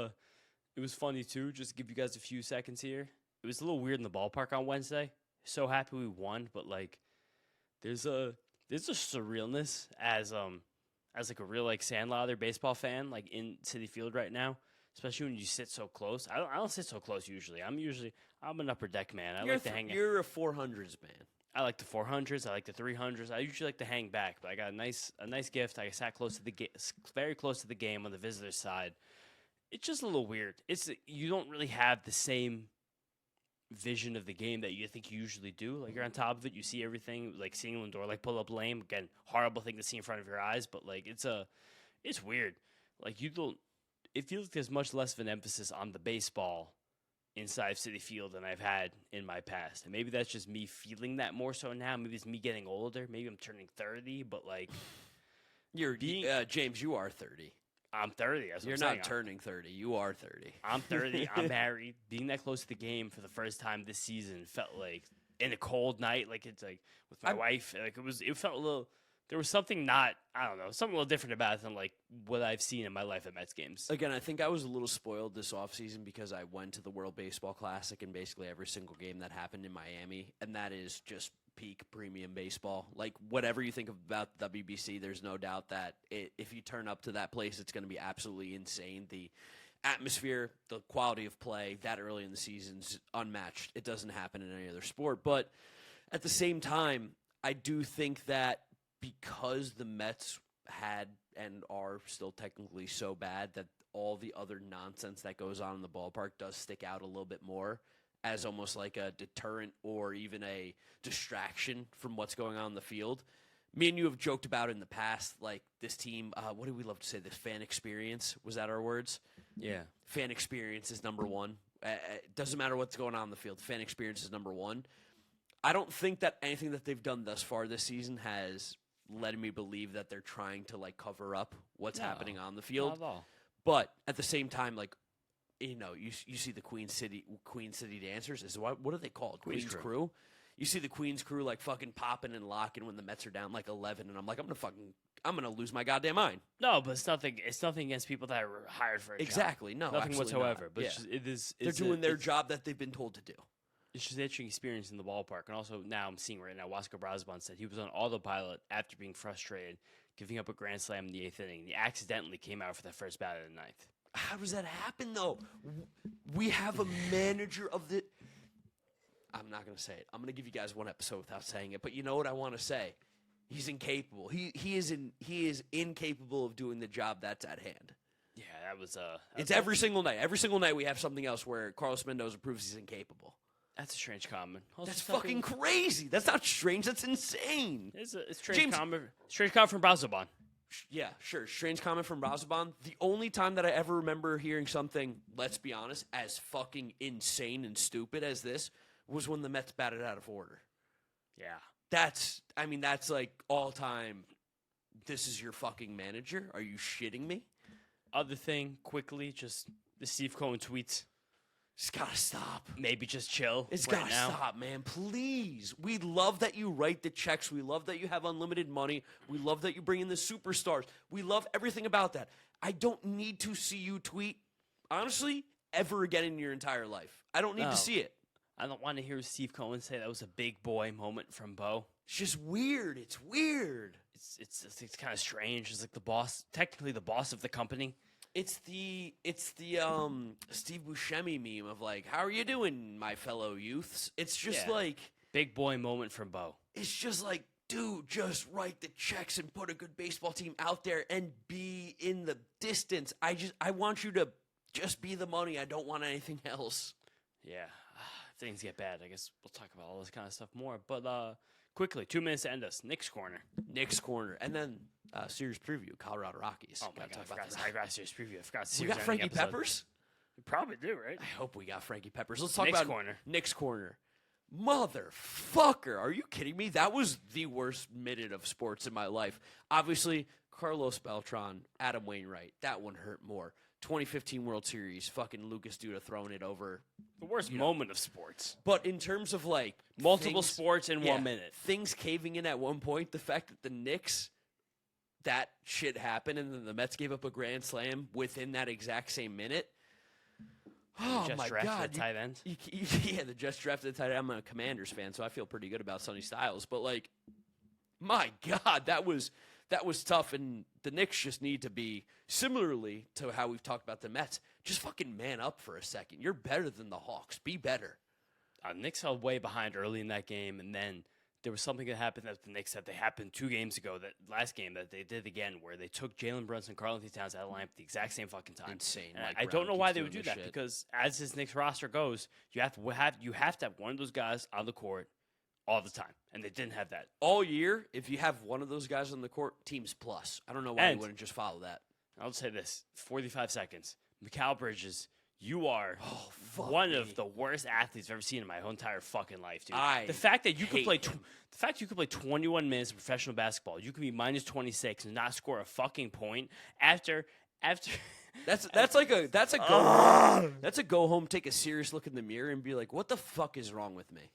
funny, too, just to give you guys a few seconds here. It was a little weird in the ballpark on Wednesday. So happy we won, but, like, there's a surrealness as like a real, like, Sandlother baseball fan, like, in Citi Field right now, especially when you sit so close. I don't sit so close usually. I'm an upper deck man. I like to hang out. You're a 400s man. I like the 400s. I like the 300s. I usually like to hang back, but I got a nice gift. I sat close to very close to the game on the visitor's side. It's just a little weird. You don't really have the same vision of the game that you think you usually do. Like, you're on top of it. You see everything. Like, seeing Lindor like pull up lame, again, horrible thing to see in front of your eyes. But like, it's weird. Like, you don't. It feels like there's much less of an emphasis on the baseball inside Citi Field than I've had in my past. And maybe that's just me feeling that more so now. Maybe it's me getting older. Maybe I'm turning 30, but like, James, you are 30. I'm 30. You're not turning 30. You are 30. I'm 30. I'm married. Being that close to the game for the first time this season felt like in a cold night, like it's like with my wife, like it felt a little. There was something something a little different about it than like what I've seen in my life at Mets games. Again, I think I was a little spoiled this offseason because I went to the World Baseball Classic and basically every single game that happened in Miami, and that is just peak premium baseball. Like, whatever you think about the WBC, there's no doubt that if you turn up to that place, it's going to be absolutely insane. The atmosphere, the quality of play that early in the season's unmatched. It doesn't happen in any other sport. But at the same time, I do think that because the Mets had and are still technically so bad that all the other nonsense that goes on in the ballpark does stick out a little bit more as almost like a deterrent or even a distraction from what's going on in the field. Me and you have joked about in the past, like this team, what do we love to say? This fan experience, was that our words? Yeah. Fan experience is number one. It doesn't matter what's going on in the field. Fan experience is number one. I don't think that anything that they've done thus far this season has led me believe that thare trying to like cover up what's happening on the field. Not at all. But at the same time, like, you know, you see the Queen City dancers. What are they called? Queen's Crew. You see the Queen's Crew like fucking popping and locking when the Mets are down like 11, and I'm like, I'm gonna lose my goddamn mind. No, but it's nothing. It's nothing against people that are hired for a Exactly. job. No, Nothing absolutely whatsoever. not. But Yeah. it's just, it is. They're it's doing their it's- job that they've been told to do. It's just an interesting experience in the ballpark. And also now I'm seeing right now, Wasco Brasban said he was on autopilot after being frustrated, giving up a grand slam in the 8th inning. He accidentally came out for the first bat of the 9th. How does that happen, though? We have a manager of the... I'm not going to say it. I'm going to give you guys one episode without saying it. But you know what I want to say? He's incapable. He is incapable of doing the job that's at hand. Yeah, that was It's every single night. Every single night we have something else where Carlos Mendoza proves he's incapable. That's a strange comment. Also, That's something- fucking crazy. That's not strange. That's insane. It's a strange James- comment. Strange comment from Brasban. Yeah, sure. Strange comment from Razaban. The only time that I ever remember hearing something, let's be honest, as fucking insane and stupid as this was when the Mets batted out of order. Yeah. That's like all time. This is your fucking manager? Are you shitting me? Other thing, quickly, just the Steve Cohen tweets. It's gotta stop. Maybe just chill. It's right gotta now. stop, man. Please. We love that you write the checks. We love that you have unlimited money. We love that you bring in the superstars. We love everything about that. I don't need to see you tweet, honestly, ever again in your entire life. I don't need No. to see it. I don't want to hear Steve Cohen say that was a big boy moment from Bo. It's just weird. It's weird. It's kind of strange. It's like the boss, technically the boss of the company. It's the Steve Buscemi meme of like, how are you doing, my fellow youths? It's just Yeah. like, Big boy moment from Bo. it's just like, dude, just write the checks and put a good baseball team out there and be in the distance. I want you to just be the money. I don't want anything else. Yeah. If things get bad, I guess we'll talk about all this kind of stuff more. But quickly, 2 minutes to end us. Knicks corner. Knicks corner, and then series preview, Colorado Rockies. Oh my Gotta God, talk about the I forgot a serious preview. I forgot the We series got ending Frankie episode. Peppers. We probably do, right? I hope we got Frankie Peppers. Let's talk Knicks about corner. Knicks corner. Motherfucker, are you kidding me? That was the worst minute of sports in my life. Obviously, Carlos Beltran, Adam Wainwright. That one hurt more. 2015 World Series, fucking Lucas Duda throwing it over. The worst moment of sports. But in terms of like Multiple things- sports in yeah, 1 minute. things caving in at one point, the fact that the Knicks, that shit happened, and then the Mets gave up a grand slam within that exact same minute. Oh Just my drafted God! a tight end. Yeah, the Jets drafted a tight end. I'm a Commanders fan, so I feel pretty good about Sonny Styles. But like, my God, that was tough, and the Knicks just need to be similarly to how we've talked about the Mets. Just fucking man up for a second. You're better than the Hawks. Be better. Knicks held way behind early in that game, and then there was something that happened that the Knicks said they happened 2 games ago, that last game that they did again, where they took Jalen Brunson and Karl Anthony Towns out of the lineup at the exact same fucking time. Insane. And Mike I Brown don't know why keeps they would doing do this that, shit. because as this Knicks roster goes, you have to have one of those guys on the court all the time, and they didn't have that. All year, if you have one of those guys on the court, team's plus. I don't know why And- you wouldn't just follow that. I'll say this: 45 seconds. Mikal Bridges, you are fuck one me. of the worst athletes I've ever seen in my whole entire fucking life, dude. I the fact that you could hate play, him. the fact you could play 21 minutes of professional basketball, you could be minus 26 and not score a fucking point after. That's a go home, take a serious look in the mirror, and be like, what the fuck is wrong with me?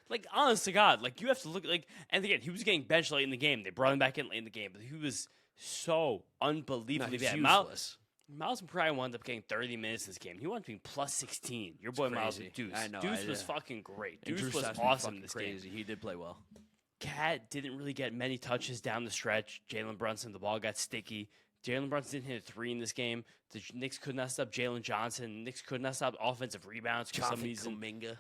Like, honest to God, like, you have to look, like, and again, he was getting benched late in the game. They brought him back in late in the game, but he was so unbelievably he's bad. useless. Miles probably wound up getting 30 minutes in this game. He wound up being plus 16. Your boy Miles crazy. with Deuce. I know, Deuce I- was fuking great. And Deuce Drew was Stott's been awesome fucking in this crazy. game. He did play well. Cat didn't really get many touches down the stretch. Jalen Brunson, the ball got sticky. Jalen Brunson didn't hit a 3 in this game. The Knicks could not stop Jalen Johnson. The Knicks could not stop offensive rebounds. For some reason, Kuminga.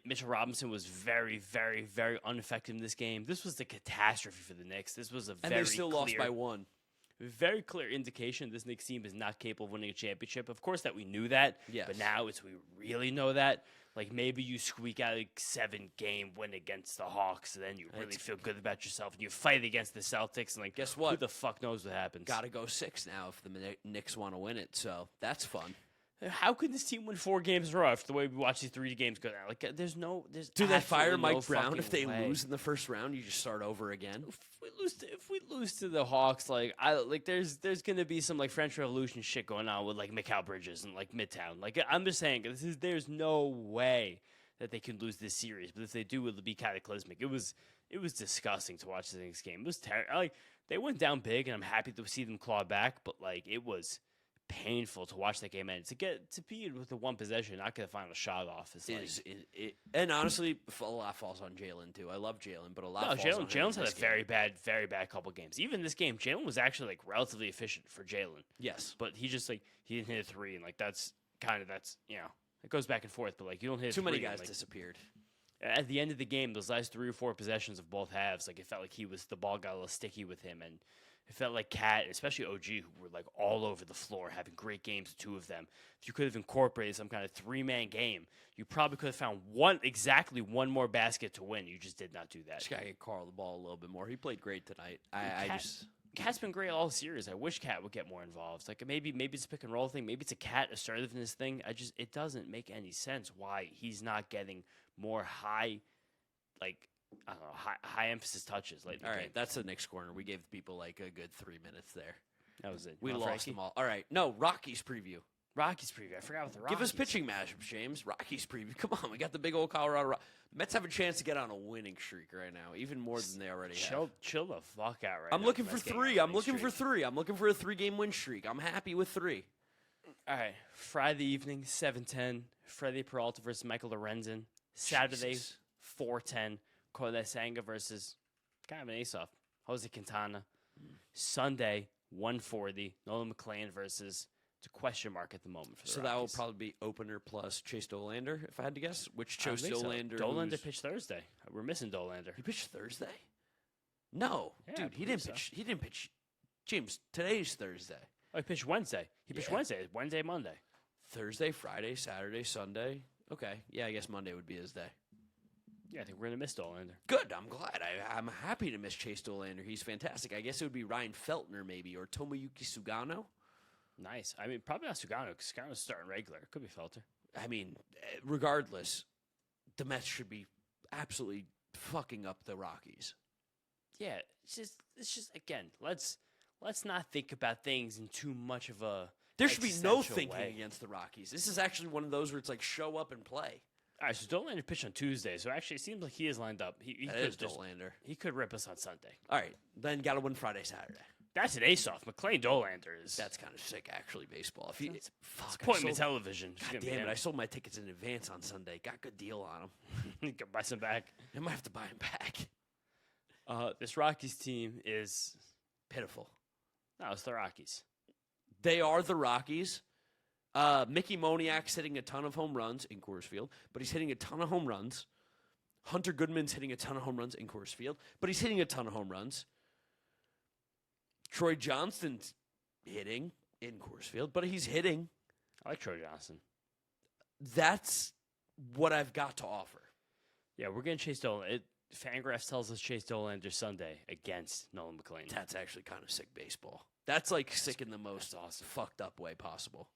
Mitchell Robinson was very, very, very ineffective in this game. This was the catastrophe for the Knicks. This was a And very they still lost by 1. very clear indication this Knicks team is not capable of winning a championship. Of course, that we knew that. Yes. But now we really know that. Like, maybe you squeak out a 7-game win against the Hawks, and then you really feel good about yourself, and you fight against the Celtics, and, like, guess what? Who the fuck knows what happens? Got to go 6 now if the Knicks want to win it. So that's fun. How could this team win 4 games in a row after the way we watch these 3 games go down? Like, there's Do they fire absolutely no Mike Brown fucking if they way. lose in the first round? You just start over again. If we lose to the Hawks, there's gonna be some like French Revolution shit going on with like Mikal Bridges and like Midtown. Like, I'm just saying, there's no way that they can lose this series. But if they do, it'll be cataclysmic. It was disgusting to watch the next game. It was terrible. Like, they went down big, and I'm happy to see them claw back. But like, it was painful to watch that game end. To be with the one possession, not get a final shot off And honestly, a lot falls on Jalen too. I love Jalen, but a lot. falls on him Jalen's in had this a game. very bad couple games. Even this game, Jalen was actually like relatively efficient for Jalen. Yes, But he just like he didn't hit a 3, and like that's it goes back and forth. But like, you don't hit a too many 3, and, guys like, disappeared. at the end of the game, those last 3 or 4 possessions of both halves, like, it felt like the ball got a little sticky with him, and it felt like Cat, especially OG, who were like all over the floor, having great games, the 2 of them. If you could have incorporated some kind of 3-man game, you probably could have found one more basket to win. You just did not do that. Just gotta get Carl the ball a little bit more. He played great tonight. Cat's been great all series. I wish Cat would get more involved. Like, maybe it's a pick and roll thing. Maybe it's a Cat assertiveness thing. It doesn't make any sense why he's not getting more high emphasis touches lately. All right, that's the Knicks corner. We gave the people like a good 3 minutes there. That was it. We Well, lost Frankie? them all. All right, no Rockies preview. Rockies preview. I forgot what the Rockies. Give us pitching matchups, James. Rockies preview. Come on, we got the big old Colorado. Mets have a chance to get on a winning streak right now, even more than they already have. Chill the fuck out right I'm now. looking for Mets getting 3. on a I'm winning looking for streak. 3. I'm looking for a 3-game win streak. I'm happy with 3. All right, Friday evening, 7:10. Freddie Peralta versus Michael Lorenzen. Saturday, Jesus. 4:10. Kodai Senga versus kind of an ace-off, Jose Quintana. Sunday, 1:40. Nolan McClain versus, it's a question mark at the moment for the So that will Rockies. probably be opener plus Chase Dolander, if I had to guess. Which I chose think so. Dolander? Dolander who's- pitched Thursday. We're missing Dolander. He pitched Thursday? No, Yeah, I dude, he believe didn't so. pitch. He didn't pitch. James, today's Thursday. Oh, he pitched Wednesday. He pitched Yeah. Wednesday, Monday. Thursday, Friday, Saturday, Sunday. Okay, yeah, I guess Monday would be his day. Yeah, I think we're going to miss Dolander. Good. I'm glad. I'm happy to miss Chase Dolander. He's fantastic. I guess it would be Ryan Feltner maybe or Tomoyuki Sugano. Nice. I mean, probably not Sugano, because Sugano's starting regular. It could be Felter. I mean, regardless, the Mets should be absolutely fucking up the Rockies. Yeah, it's just again, let's not think about things in too much of a There should be no existential thinking way. against the Rockies. This is actually one of those where it's like show up and play. All right, so Dolander pitched on Tuesday, so actually it seems like he is lined up. He That could is Dolander. he could rip us on Sunday. All right, then got to win Friday, Saturday. That's an ace-off. McClain Dolander is That's kind of sick, actually. Baseball. If you, It's fuck, I appointment sold- television. God damn it! I sold my tickets in advance on Sunday. Got a good deal on them. You can buy some back. I might have to buy them back. This Rockies team is Pitiful. no, it's the Rockies. They are the Rockies. Mickey Moniak's hitting a ton of home runs in Coors Field, but he's hitting a ton of home runs. Hunter Goodman's hitting a ton of home runs in Coors Field, but he's hitting a ton of home runs. Troy Johnston's hitting in Coors Field, but he's hitting. I like Troy Johnson. That's what I've got to offer. Yeah, we're getting Chase Dolander. Fangraphs tells us Chase Dolander Sunday against Nolan McClain. That's actually kind of sick baseball. That's like sick in the most that's awesome. fucked up way possible.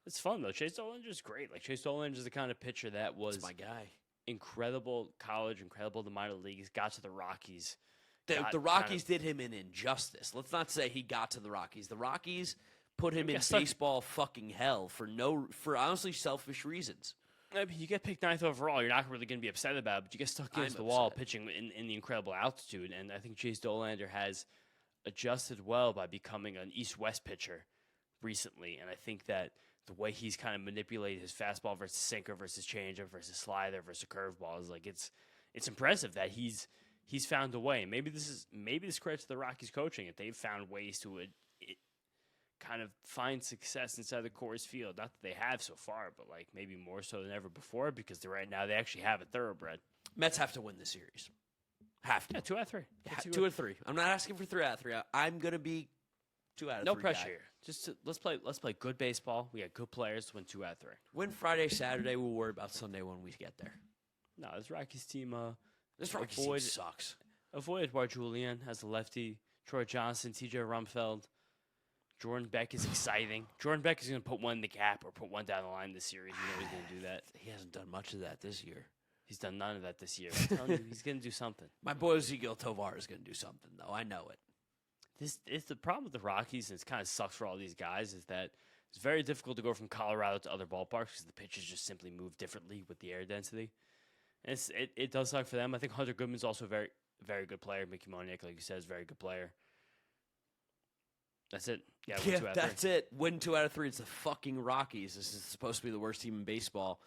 It's fun though. Chase Dolander is great. Like Chase Dolander is the kind of pitcher that was That's my guy. incredible college, incredible the minor leagues, got to the Rockies. The got Rockies kind did him an injustice. Let's not say he got to the Rockies. The Rockies put him in got stuck- baseball fucking hell for honestly selfish reasons. I mean, you get picked 9th overall. You're not really going to be upset about it, but you get stuck against I'm the wall upset. pitching in the incredible altitude. And I think Chase Dolander has adjusted well by becoming an East-West pitcher recently. And I think that the way he's kind of manipulated his fastball versus sinker versus changeup versus slider versus curveball is like it's impressive that he's found a way. Maybe this credits to the Rockies coaching. If they've found ways to kind of find success inside the Coors Field. Not that they have so far, but like maybe more so than ever before because right now they actually have a thoroughbred. Mets have to win the series. Have to. Yeah, 2 out of 3. 2 out of 3. I'm not asking for 3 out of 3. I'm gonna be 2 out of 3. No pressure guy. here. Just let's play good baseball. We got good players to win 2 out of 3. Win Friday, Saturday. We'll worry about Sunday when we get there. No, this Rockies team. This Rockies team sucks. Avoid Edouard Julian as a lefty. Troy Johnson, T.J. Rumfeld. Jordan Beck is exciting. Jordan Beck is going to put one in the cap or put one down the line this series. You know he's going to do that. He hasn't done much of that this year. He's done none of that this year. I'm telling you, he's going to do something. My boy Ezekiel Tovar is going to do something, though. I know it. This is the problem with the Rockies, and it kind of sucks for all these guys, is that it's very difficult to go from Colorado to other ballparks because the pitches just simply move differently with the air density. And it does suck for them. I think Hunter Goodman's also a very, very good player. Mickey Moniak, like you said, is a very good player. That's it. Yeah, win 2 out of 3. That's it. Win 2 out of 3. It's the fucking Rockies. This is supposed to be the worst team in baseball.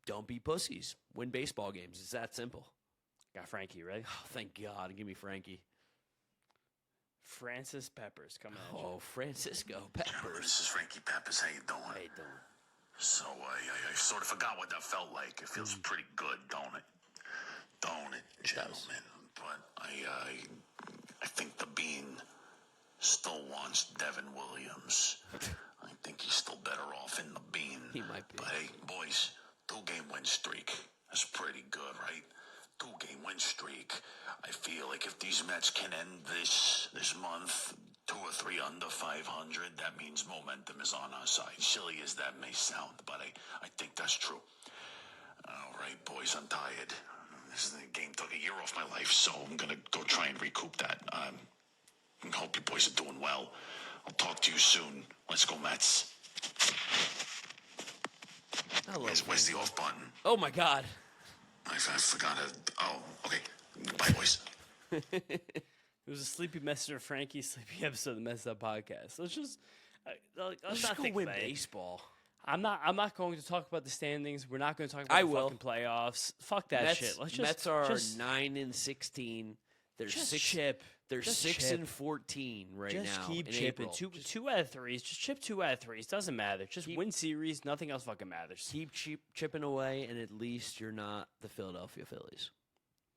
Don't be pussies. Win baseball games. It's that simple. Got Frankie, right? Oh, thank God. Give me Frankie. Francis Peppers coming at you. Oh, Francisco Gentlemen, Peppers. this is Frankie Peppers. How you doing? How you doing? So I sort of forgot what that felt like. It feels pretty good, don't it? Don't it, gentlemen? But I think the Bean still wants Devin Williams. I think he's still better off in the Bean. He might be. But hey, boys, 2-game win streak. That's pretty good, right? 2-game win streak. I feel like if these Mets can end this month 2 or 3 under 500, that means momentum is on our side. Silly as that may sound, but I think that's true. All right, boys, I'm tired. This game took a year off my life, so I'm going to go try and recoup that. I hope you boys are doing well. I'll talk to you soon. Let's go, Mets. Where's the off button? Oh, my God. I forgot it. Oh, okay. Bye, boys. It was a sleepy message of Frankie, sleepy episode of the Mets'd podcast. Let's just let's not go think win about it. baseball. I'm not going to talk about the standings. We're not going to talk about the fucking playoffs. Fuck that Mets, shit. Let's just Mets are just, 9-16. They're just 6. chip. They're Just 6-14 right Just now. keep in chipping. April. Two out of 3s. Just chip 2 out of 3s. Doesn't matter. Just Keep- win series. Nothing else fucking matters. Keep chipping away, and at least you're not the Philadelphia Phillies.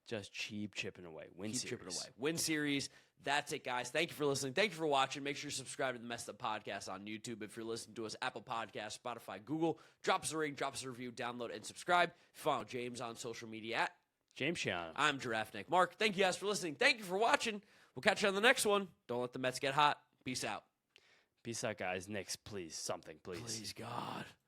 Just keep chipping away. Win Keep series. chipping away. Win series. That's it, guys. Thank you for listening. Thank you for watching. Make sure you subscribe to the Messed Up Podcast on YouTube. If you're listening to us, Apple Podcasts, Spotify, Google. Drop us a ring, drop us a review, download, and subscribe. Follow James on social media at James Shiano. I'm Giraffe Nick. Mark, thank you guys for listening. Thank you for watching. We'll catch you on the next one. Don't let the Mets get hot. Peace out. Peace out, guys. Knicks, please. Something, please. Please, God.